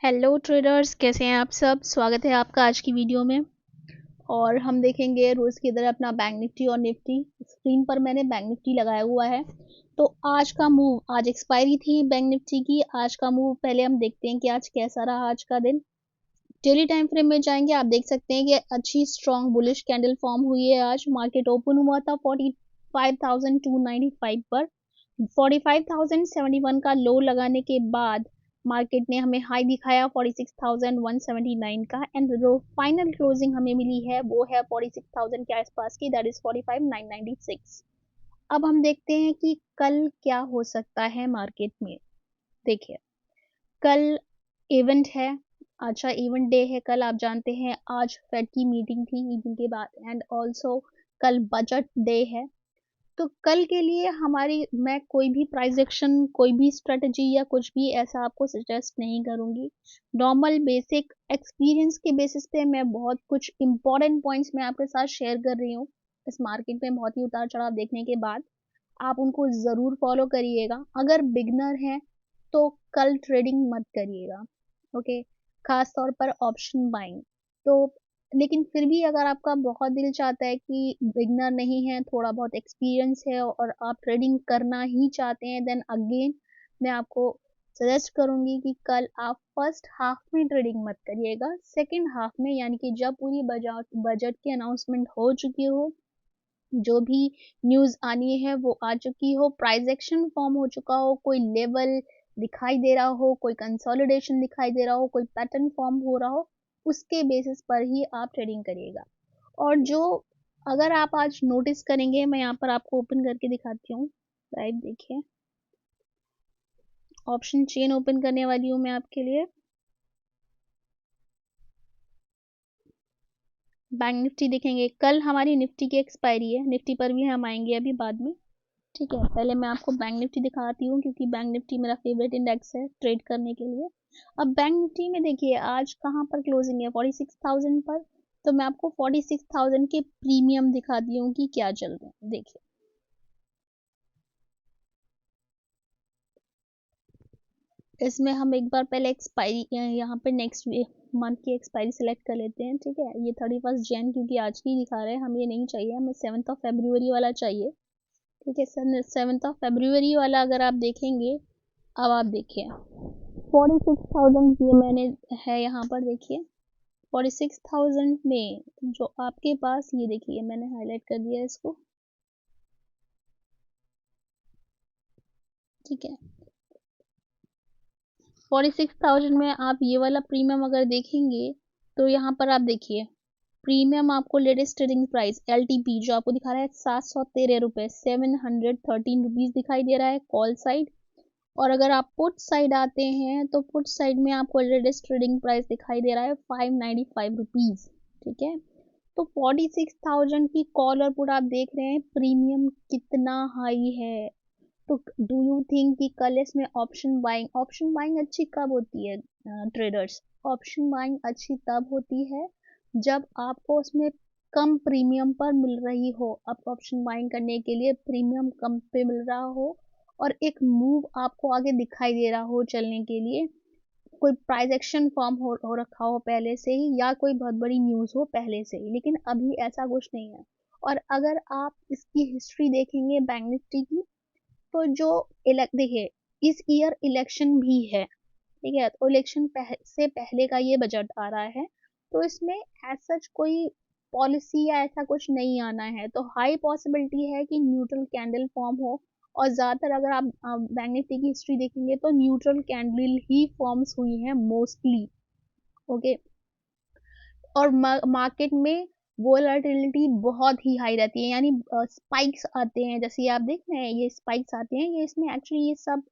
Hello traders, कैसे हैं आप सब। स्वागत है आपका आज की वीडियो में। और हम देखेंगे रोज़ की तरह अपना बैंक निफ्टी और निफ्टी। स्क्रीन पर मैंने बैंक निफ्टी लगाया हुआ है। तो आज का मूव, आज एक्सपायरी थी बैंक निफ्टी की। आज का मूव पहले हम देखते हैं कि आज कैसा रहा आज का दिन। डेली टाइम फ्रेम में जाएंगे, आप देख सकते हैं कि अच्छी स्ट्रॉन्ग बुलिश कैंडल फॉर्म हुई है। आज मार्केट ओपन हुआ था 45,295 पर। 45,071 का लो लगाने के बाद मार्केट ने हमें हाई दिखाया 46,179 का, एंड जो फाइनल क्लोजिंग हमें मिली है वो है 46,000 के आसपास की, दैट इज 45,996। अब हम देखते हैं कि कल क्या हो सकता है मार्केट में। देखिए, कल इवेंट है, अच्छा इवेंट डे है कल। आप जानते हैं आज फेड की मीटिंग थी मीटिंग के बाद, एंड ऑल्सो कल बजट डे है। तो कल के लिए मैं कोई भी प्राइस एक्शन, कोई भी स्ट्रेटजी या कुछ भी ऐसा आपको सजेस्ट नहीं करूंगी। नॉर्मल बेसिक एक्सपीरियंस के बेसिस पे मैं बहुत कुछ इंपॉर्टेंट पॉइंट्स मैं आपके साथ शेयर कर रही हूँ। इस मार्केट में बहुत ही उतार चढ़ाव देखने के बाद आप उनको ज़रूर फॉलो करिएगा। अगर बिगनर हैं तो कल ट्रेडिंग मत करिएगा, ओके। खास तौर पर ऑप्शन बाइंग। तो लेकिन फिर भी अगर आपका बहुत दिल चाहता है कि बिगनर नहीं है, थोड़ा बहुत एक्सपीरियंस है और आप ट्रेडिंग करना ही चाहते हैं, देन अगेन मैं आपको सजेस्ट करूंगी कि कल आप फर्स्ट हाफ में ट्रेडिंग मत करिएगा। सेकेंड हाफ में, यानी कि जब पूरी बजट की अनाउंसमेंट हो चुकी हो, जो भी न्यूज़ आनी है वो आ चुकी हो, प्राइस एक्शन फॉर्म हो चुका हो, कोई लेवल दिखाई दे रहा हो, कोई कंसोलिडेशन दिखाई दे रहा हो, कोई पैटर्न फॉर्म हो रहा हो, उसके बेसिस पर ही आप ट्रेडिंग करिएगा। और जो अगर आप आज नोटिस करेंगे, मैं यहाँ पर आपको ओपन करके दिखाती हूँ। राइट, देखिए, ऑप्शन चेन ओपन करने वाली हूँ मैं आपके लिए। बैंक निफ्टी देखेंगे, कल हमारी निफ्टी की एक्सपायरी है, निफ्टी पर भी हम आएंगे अभी बाद में। ठीक है, पहले मैं आपको बैंक निफ्टी दिखाती हूँ क्योंकि बैंक निफ्टी मेरा फेवरेट इंडेक्स है ट्रेड करने के लिए। अब बैंक निफ्टी में देखिए आज कहाँ पर क्लोजिंग है, 46,000 पर। तो मैं आपको 46,000 के प्रीमियम दिखाती हूँ कि क्या चल रहे हैं। देखिए, इसमें हम एक बार पहले एक्सपायरी, यहाँ पे नेक्स्ट मंथ की एक्सपायरी सेलेक्ट कर लेते हैं। ठीक है, ये 31 जैन क्योंकि आज की दिखा रहे हैं, हमें ये नहीं चाहिए, हमें 7 वाला चाहिए। ठीक है सर, 7 वाला अगर आप देखेंगे, अब आप देखिए 46,000 ये मैंने है यहाँ पर। देखिए 46,000 में जो आपके पास, ये देखिए मैंने हाईलाइट कर दिया इसको। ठीक है, 46,000 में आप ये वाला प्रीमियम अगर देखेंगे तो यहाँ पर आप देखिए प्रीमियम आपको लेटेस्ट ट्रेडिंग प्राइस LTP जो आपको दिखा रहा है 713 रुपये, 713 रुपीज दिखाई दे रहा है कॉल साइड। और अगर आप पुट साइड आते हैं तो पुट साइड में आपको लेटेस्ट ट्रेडिंग प्राइस दिखाई दे रहा है 595 रुपीज। ठीक है, तो 46,000 की कॉल और पुट आप देख रहे हैं, प्रीमियम कितना हाई है। तो डू यू थिंक कि कल इसमें ऑप्शन बाइंग अच्छी कब होती है ट्रेडर्स? ऑप्शन बाइंग अच्छी तब होती है जब आपको उसमें कम प्रीमियम पर मिल रही हो। आप ऑप्शन बाइंग करने के लिए प्रीमियम कम पे मिल रहा हो और एक मूव आपको आगे दिखाई दे रहा हो चलने के लिए, कोई प्राइस एक्शन फॉर्म हो रखा हो पहले से ही, या कोई बहुत बड़ी न्यूज़ हो पहले से ही। लेकिन अभी ऐसा कुछ नहीं है। और अगर आप इसकी हिस्ट्री देखेंगे बैंक निफ्टी की, तो जो देखिए इस ईयर इलेक्शन भी है। ठीक है, तो इलेक्शन से पहले का ये बजट आ रहा है, तो इसमें ऐसा कोई पॉलिसी या ऐसा कुछ नहीं आना है, तो हाई पॉसिबिलिटी है कि न्यूट्रल कैंडल फॉर्म हो। और ज़्यादातर अगर आप बैंक निफ्टी की हिस्ट्री देखेंगे तो न्यूट्रल कैंडल ही फॉर्म्स हुई हैं मोस्टली, ओके। और मार्केट में वोलेटिलिटी बहुत ही हाई रहती है, यानी स्पाइक्स आते हैं, जैसे ये आप देख रहे हैं, ये स्पाइक्स आते हैं, ये इसमें एक्चुअली ये सब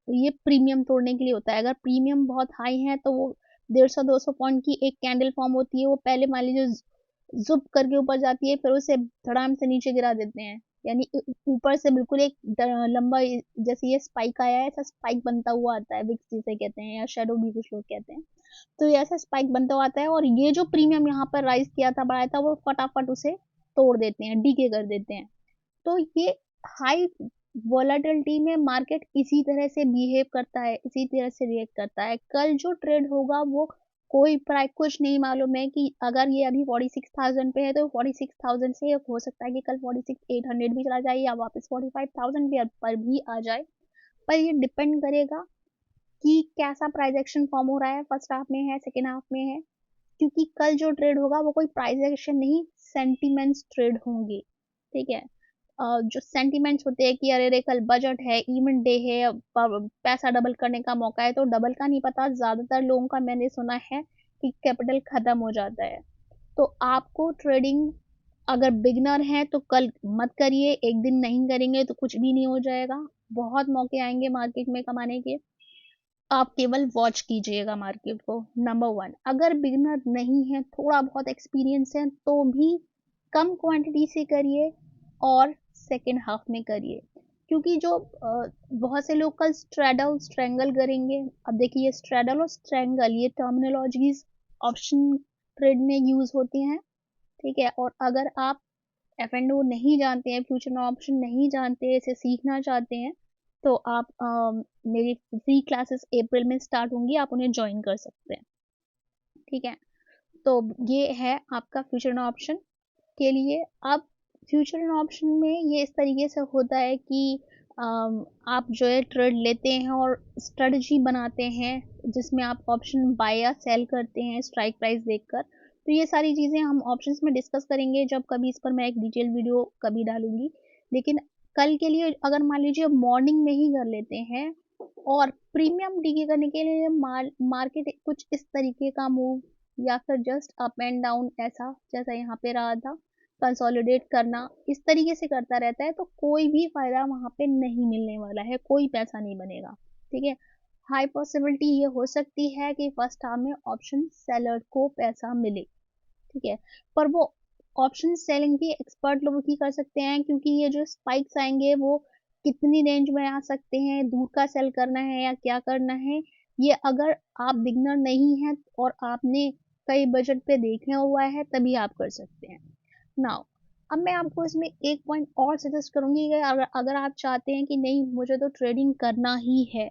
ये प्रीमियम तोड़ने के लिए होता है। अगर प्रीमियम बहुत हाई है तो वो 150-200 पॉइंट की एक कैंडल फॉर्म होती है, वो पहले मान लीजिए जुप करके ऊपर जाती है, फिर उसे धड़ाम से नीचे गिरा देते हैं। यानी ऊपर से बिल्कुल एक लंबा, जैसे ये स्पाइक आया है, ऐसा स्पाइक बनता हुआ आता है, विक्स जिसे कहते हैं, या शेडो भी कुछ लोग कहते हैं। तो ये ऐसा स्पाइक बनता हुआ आता है, और ये जो प्रीमियम यहाँ पर राइज किया था, बढ़ाया था, वो फटाफट उसे तोड़ देते हैं, डीके कर देते हैं। तो ये हाई वॉलेटिलिटी में मार्केट इसी तरह से बिहेव करता है, इसी तरह से रिएक्ट करता है। कल जो ट्रेड होगा वो कोई प्राइस कुछ नहीं मालूम है कि अगर ये अभी 46,000 पे है तो 46,000 से हो सकता है कि कल 46,800 भी चला जाए या वापस 45,000 पर भी आ जाए। पर ये डिपेंड करेगा कि कैसा प्राइस एक्शन फॉर्म हो रहा है, फर्स्ट हाफ में है, सेकेंड हाफ में है। क्योंकि कल जो ट्रेड होगा वो कोई प्राइस एक्शन नहीं, सेंटीमेंट्स ट्रेड होंगे। ठीक है। जो सेंटीमेंट्स होते हैं कि अरे रे कल बजट है, इवेंट डे है, पैसा डबल करने का मौका है, तो डबल का नहीं पता, ज्यादातर लोगों का मैंने सुना है कि कैपिटल खत्म हो जाता है। तो आपको ट्रेडिंग अगर बिगनर है तो कल मत करिए, एक दिन नहीं करेंगे तो कुछ भी नहीं हो जाएगा। बहुत मौके आएंगे मार्केट में कमाने के, आप केवल वॉच कीजिएगा मार्केट को। नंबर वन, अगर बिगनर नहीं है, थोड़ा बहुत एक्सपीरियंस है, तो भी कम क्वांटिटी से करिए और सेकेंड हाफ में करिए। क्योंकि जो बहुत से लोग कल स्ट्रेडल स्ट्रेंगल करेंगे। अब देखिए स्ट्रेडल और स्ट्रेंगल ये टर्मिनोलॉजीज ऑप्शन ट्रेड में यूज होती हैं। ठीक है। और अगर आप F&O नहीं जानते हैं, फ्यूचर ऑप्शन नहीं जानते हैं, इसे सीखना चाहते हैं, तो आप मेरी फ्री क्लासेस अप्रैल में स्टार्ट होंगी, आप उन्हें ज्वाइन कर सकते हैं। ठीक है। तो ये है आपका फ्यूचर ऑप्शन के लिए। अब फ्यूचर ऑप्शन में ये इस तरीके से होता है कि आप जो है ट्रेड लेते हैं और स्ट्रेटजी बनाते हैं जिसमें आप ऑप्शन बाय या सेल करते हैं स्ट्राइक प्राइस देखकर। तो ये सारी चीज़ें हम ऑप्शंस में डिस्कस करेंगे जब कभी इस पर मैं एक डिटेल वीडियो कभी डालूंगी। लेकिन कल के लिए अगर मान लीजिए मॉर्निंग में ही कर लेते हैं और प्रीमियम डीके करने के लिए मार्केट कुछ इस तरीके का मूव या फिर जस्ट अप एंड डाउन ऐसा जैसा यहाँ पे रहा था, कंसोलिडेट करना इस तरीके से करता रहता है, तो कोई भी फायदा वहां पे नहीं मिलने वाला है, कोई पैसा नहीं बनेगा। ठीक है। हाई पॉसिबिलिटी ये हो सकती है कि फर्स्ट हाफ में ऑप्शन सेलर को पैसा मिले। ठीक है। पर वो ऑप्शन सेलिंग भी एक्सपर्ट लोग ही कर सकते हैं, क्योंकि ये जो स्पाइक्स आएंगे वो कितनी रेंज में आ सकते हैं, दूर का सेल करना है या क्या करना है, ये अगर आप बिगनर नहीं हैं और आपने कई बजट पे देखा हुआ है तभी आप कर सकते हैं। नाउ अब मैं आपको इसमें एक पॉइंट और सजेस्ट करूंगी कि अगर आप चाहते हैं कि नहीं मुझे तो ट्रेडिंग करना ही है,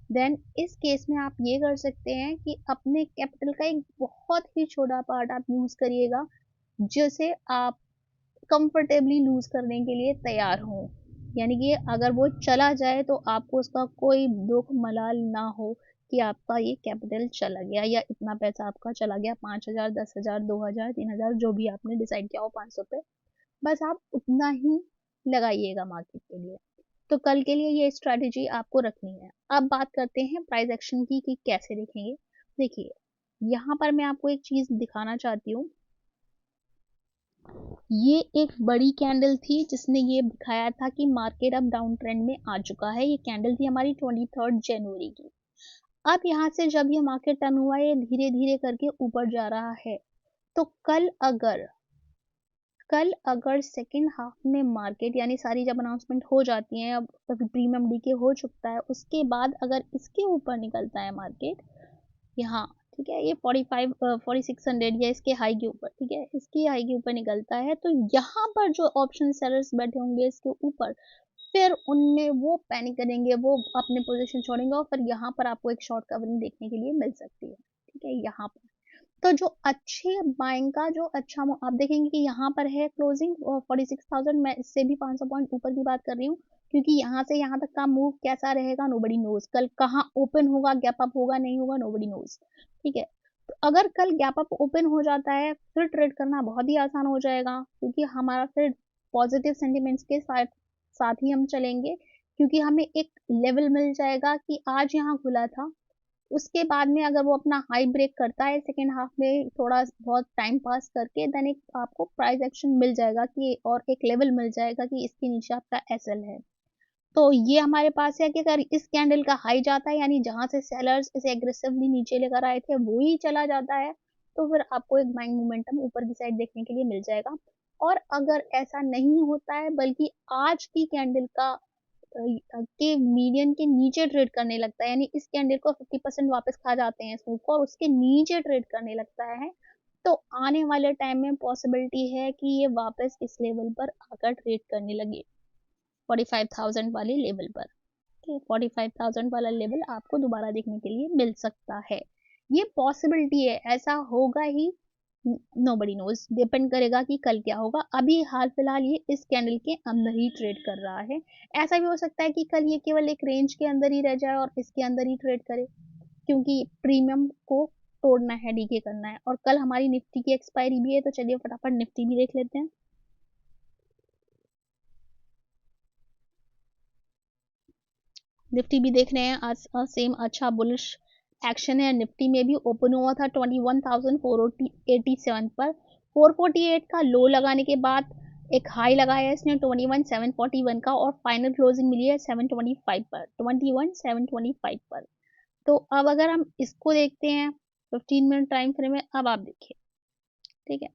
देन इस केस में आप ये कर सकते हैं कि अपने कैपिटल का एक बहुत ही छोटा पार्ट आप यूज करिएगा जिसे आप कंफर्टेबली लूज करने के लिए तैयार हो। यानी कि अगर वो चला जाए तो आपको उसका कोई दुख मलाल ना हो कि आपका ये कैपिटल चला गया या इतना पैसा आपका चला गया, 5,000, 10,000, 2,000, 3,000, जो भी आपने डिसाइड किया हो, 500 पे, बस आप उतना ही लगाइएगा मार्केट के लिए। तो कल के लिए ये स्ट्रैटेजी आपको रखनी है। अब बात करते हैं प्राइस एक्शन की कि कैसे देखेंगे। देखिए यहाँ पर मैं आपको एक चीज दिखाना चाहती हूँ। ये एक बड़ी कैंडल थी जिसने ये दिखाया था कि मार्केट अब डाउन ट्रेंड में आ चुका है। ये कैंडल थी हमारी 23 जनवरी की। अब यहाँ से जब ये मार्केट टर्न हुआ, ये धीरे धीरे करके ऊपर जा रहा है। तो कल अगर सेकेंड हाफ में मार्केट यानी सारी जब अनाउंसमेंट हो जाती है, अब प्रीमियम डीके हो चुका है, उसके बाद अगर इसके ऊपर निकलता है मार्केट यहाँ, ठीक है, ये 45 4600 या इसके हाई के ऊपर, ठीक है, इसकी हाई के ऊपर निकलता है, तो यहाँ पर जो ऑप्शन सेलर्स बैठे होंगे इसके ऊपर, फिर उनमें वो पैनिक करेंगे, वो अपने पोजीशन छोड़ेंगे और फिर यहाँ पर आपको एक शॉर्ट कवरिंग देखने के लिए मिल सकती है। ठीक है। यहाँ पर तो जो अच्छे बाइंग का जो अच्छा आप देखेंगे कि यहाँ पर है क्लोजिंग 46,000, मैं इससे भी 500 पॉइंट ऊपर की बात कर रही हूँ, क्योंकि यहाँ से यहाँ तक का मूव कैसा रहेगा नोबडी नोज, कल कहाँ ओपन होगा, गैप अप होगा नहीं होगा, नोबडी नोज। ठीक है। तो अगर कल गैप अप ओपन हो जाता है फिर ट्रेड करना बहुत ही आसान हो जाएगा, क्योंकि हमारा फिर पॉजिटिव सेंटिमेंट्स के साथ साथ ही हम चलेंगे, क्योंकि हमें एक लेवल मिल जाएगा कि आज यहाँ खुला था, उसके बाद में अगर वो अपना हाई ब्रेक करता है सेकेंड हाफ में थोड़ा बहुत टाइम पास करके, देन एक आपको प्राइस एक्शन मिल जाएगा कि और एक लेवल मिल जाएगा कि इसके नीचे आपका एसएल है। तो ये हमारे पास है कि अगर इस कैंडल का हाई जाता है, यानी जहां से सेलर्स इसे एग्रेसिवली नीचे लेकर आए थे वो ही चला जाता है, तो फिर आपको एक बाइंग मोमेंटम ऊपर की साइड देखने के लिए मिल जाएगा। और अगर ऐसा नहीं होता है बल्कि आज की कैंडल का के मीडियन के नीचे ट्रेड करने लगता है, यानी इस कैंडल को 50% वापस खा जाते हैं स्मूथ को और उसके नीचे ट्रेड करने लगता है, तो आने वाले टाइम में पॉसिबिलिटी है कि ये वापस इस लेवल पर आकर ट्रेड करने लगे। 45,000 वाले लेवल पर। 45,000 वाला लेवल आपको दोबारा देखने के लिए मिल सकता है। ये पॉसिबिलिटी है, ऐसा होगा ही, नोबडी नोज, डिपेंड करेगा कि कल क्या होगा। अभी हाल फिलहाल ये इस कैंडल के अंदर ही ट्रेड कर रहा है। ऐसा भी हो सकता है कि कल ये केवल एक रेंज के अंदर ही रह जाए और इसके अंदर ही ट्रेड करे, क्योंकि प्रीमियम को तोड़ना है, डीके करना है। और कल हमारी निफ्टी की एक्सपायरी भी है, तो चलिए फटाफट निफ्टी भी देख लेते हैं। निफ्टी भी देख रहे हैं, आज सेम अच्छा बुलिश एक्शन है। निफ्टी में भी ओपन हुआ था 21,487 पर, 448 का लो लगाने के बाद एक हाई लगाया इसने 21,741 का, और फाइनल क्लोजिंग मिली है 725 पर, 21,725 पर। तो अब अगर हम इसको देखते हैं 15 मिनट टाइम फ्रेम में, अब आप देखिए, ठीक है,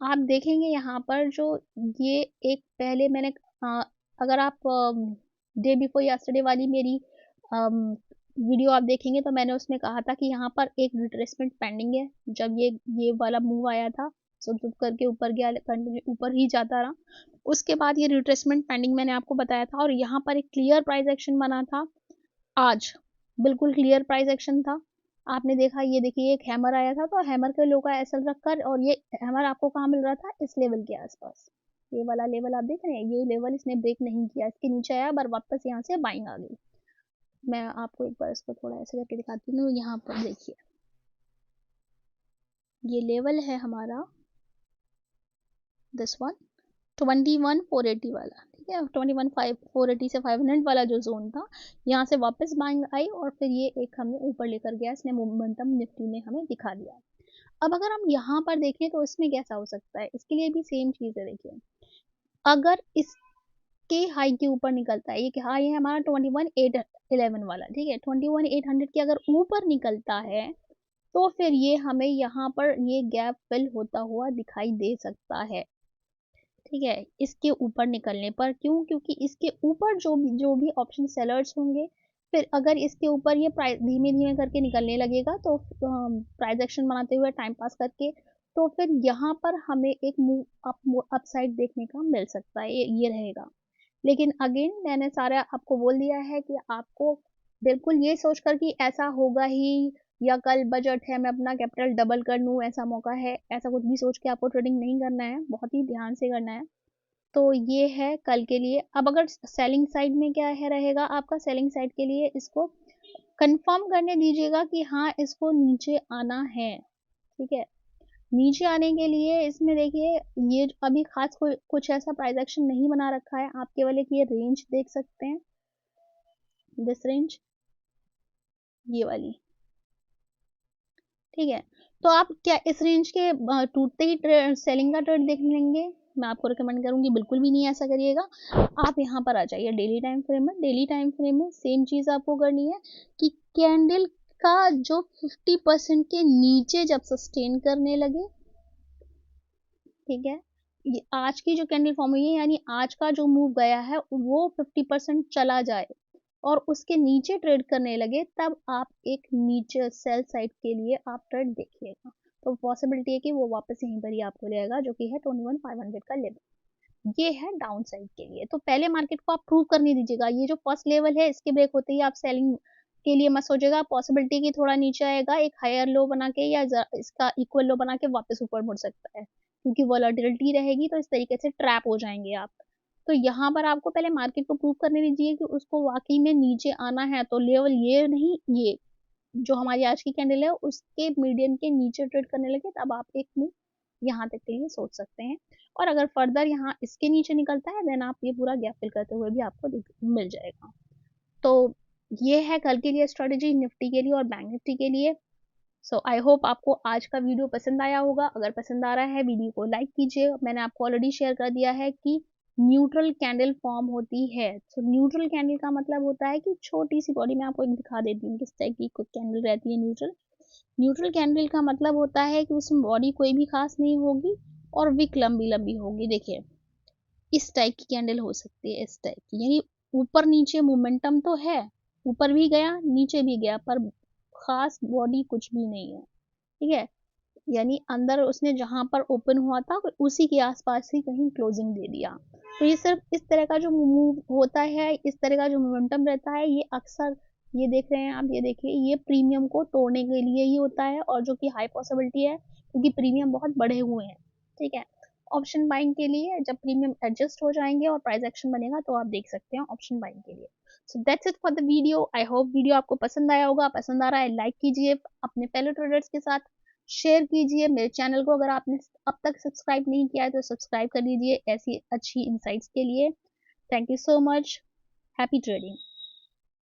आप देखेंगे यहाँ पर जो ये एक पहले मैंने अगर आप डे बिफोर यस्टरडे वाली मेरी वीडियो आप देखेंगे तो मैंने उसमें कहा था कि यहाँ पर एक रिट्रेसमेंट पेंडिंग है। जब ये वाला मूव आया था, सुब करके ऊपर गया, कंटिन्यू ऊपर ही जाता रहा, उसके बाद ये रिट्रेसमेंट पेंडिंग मैंने आपको बताया था, और यहाँ पर एक क्लियर प्राइस एक्शन बना था आज, बिल्कुल क्लियर प्राइस एक्शन था। आपने देखा, ये देखिए एक हैमर आया था, तो हैमर के लो का एसएल रखकर, और ये हैमर आपको कहाँ मिल रहा था, इस लेवल के आसपास। ये वाला लेवल आप देख रहे हैं, ये लेवल इसने ब्रेक नहीं किया, इसके नीचे आया पर वापस यहाँ से बाइंग आ गई। मैं आपको एक बार इसको थोड़ा ऐसे करके दिखाती हूँ। यहाँ पर देखिए, ये लेवल है हमारा दिस वन, 21,480 वाला, ठीक है, 21,480 से 500 वाला जो जोन था, यहाँ से वापस बाइंग आई, और फिर ये एक हमें ऊपर लेकर गया, इसने मोमेंटम निफ्टी ने हमें दिखा दिया। अब अगर हम यहाँ पर देखें तो इसमें कैसा हो सकता है, इसके लिए भी सेम चीज़ है। देखिए, अगर इसके हाई के ऊपर निकलता है, ये हाई है हमारा 21,811 वाला, ठीक है, 21,800 के अगर ऊपर निकलता है तो फिर ये हमें यहाँ पर ये गैप फिल होता हुआ दिखाई दे सकता है, ठीक है, इसके ऊपर निकलने पर। क्यों? क्योंकि इसके ऊपर जो भी ऑप्शन सेलर्स होंगे, फिर अगर इसके ऊपर ये प्राइस धीमे धीमे करके निकलने लगेगा, तो प्राइस एक्शन बनाते हुए टाइम पास करके, तो फिर यहाँ पर हमें एक मूव अप साइड देखने का मिल सकता है, ये रहेगा। लेकिन अगेन मैंने सारा आपको बोल दिया है कि आपको बिल्कुल ये सोचकर कि ऐसा होगा ही, या कल बजट है मैं अपना कैपिटल डबल कर लूँ, ऐसा मौका है, ऐसा कुछ भी सोच के आपको ट्रेडिंग नहीं करना है, बहुत ही ध्यान से करना है। तो ये है कल के लिए। अब अगर सेलिंग साइड में क्या है रहेगा आपका, सेलिंग साइड के लिए इसको कंफर्म करने दीजिएगा कि हाँ इसको नीचे आना है, ठीक है। नीचे आने के लिए इसमें देखिए, ये अभी खास कुछ ऐसा प्राइस एक्शन नहीं बना रखा है, आप केवल एक ये रेंज देख सकते हैं, दिस रेंज, ये वाली, ठीक है। तो आप क्या इस रेंज के टूटते ही सेलिंग का ट्रेड देख लेंगे? मैं आपको रिकमेंड करूंगी बिल्कुल भी नहीं ऐसा करिएगा। आप यहाँ पर आ जाइए डेली टाइम फ्रेम में। डेली टाइम फ्रेम में सेम चीज आपको करनी है कि कैंडल का जो 50% के नीचे जब सस्टेन करने लगे, ठीक है, ये आज की जो कैंडल फॉर्म हुई है, यानी आज का जो मूव गया है वो 50% चला जाए और उसके नीचे ट्रेड करने लगे, तब आप एक नीचे सेल साइड के लिए आप ट्रेड देखिएगा। तो पॉसिबिलिटी है कि वो वापस यहीं पर ही आपको ले आएगा, जो कि है 21,500 का लेवल। ये है डाउन साइड के लिए। तो पहले मार्केट को आप प्रूव करने दीजिएगा। ये जो फर्स्ट लेवल है, इसके ब्रेक होते ही आप सेलिंग के लिए मत सोचेगा। पॉसिबिलिटी की थोड़ा नीचे आएगा, एक हायर लो बना के या इसका इक्वल लो बना के वापस ऊपर मुड़ सकता है, क्योंकि वॉलेटिलिटी रहेगी, तो इस तरीके से ट्रैप हो जाएंगे आप। तो यहाँ पर आपको पहले मार्केट को प्रूव करने दीजिए कि उसको वाकई में नीचे आना है। तो लेवल ये नहीं, ये जो हमारी आज की कैंडल है उसके मीडियम के नीचे ट्रेड करने लगे, तब आप एक मूव यहाँ तक के लिए सोच सकते हैं। और अगर फर्दर यहाँ इसके नीचे निकलता है, देन आप ये पूरा गैप फिल करते हुए भी आपको मिल जाएगा। तो ये है कल के लिए स्ट्रेटेजी निफ्टी के लिए और बैंक निफ्टी के लिए। सो आई होप आपको आज का वीडियो पसंद आया होगा। अगर पसंद आ रहा है, वीडियो को लाइक कीजिए। मैंने आपको ऑलरेडी शेयर कर दिया है कि न्यूट्रल कैंडल फॉर्म होती है। तो न्यूट्रल कैंडल का मतलब होता है कि छोटी सी बॉडी में, आपको एक दिखा देती हूँ किस टाइप की कैंडल रहती है न्यूट्रल। न्यूट्रल कैंडल का मतलब होता है कि उसमें बॉडी कोई भी खास नहीं होगी और विक लंबी लंबी होगी। देखिए, इस टाइप की कैंडल हो सकती है, इस टाइप की, यानी ऊपर नीचे मोमेंटम तो है, ऊपर भी गया नीचे भी गया, पर खास बॉडी कुछ भी नहीं है, ठीक है। यानी अंदर उसने जहां पर ओपन हुआ था उसी के आसपास ही कहीं क्लोजिंग दे दिया। तो ये सिर्फ इस तरह का जो मूव होता है, इस तरह का जो मोमेंटम रहता है, ये अक्सर ये देख रहे हैं आप, ये देखिए, ये प्रीमियम को तोड़ने के लिए ही होता है, और जो कि हाई पॉसिबिलिटी है क्योंकि प्रीमियम बहुत बढ़े हुए हैं। ठीक है, ऑप्शन बाइंग के लिए जब प्रीमियम एडजस्ट हो जाएंगे और प्राइस एक्शन बनेगा तो आप देख सकते हैं ऑप्शन बाइंग के लिए। So that's it for the video. I hope video आपको पसंद आया होगा। पसंद आ रहा है लाइक कीजिए, अपने फेलो ट्रेडर्स के साथ शेयर कीजिए। मेरे चैनल को अगर आपने अब तक सब्सक्राइब नहीं किया है तो सब्सक्राइब कर लीजिए ऐसी अच्छी इंसाइट्स के लिए। Thank you so much. Happy trading.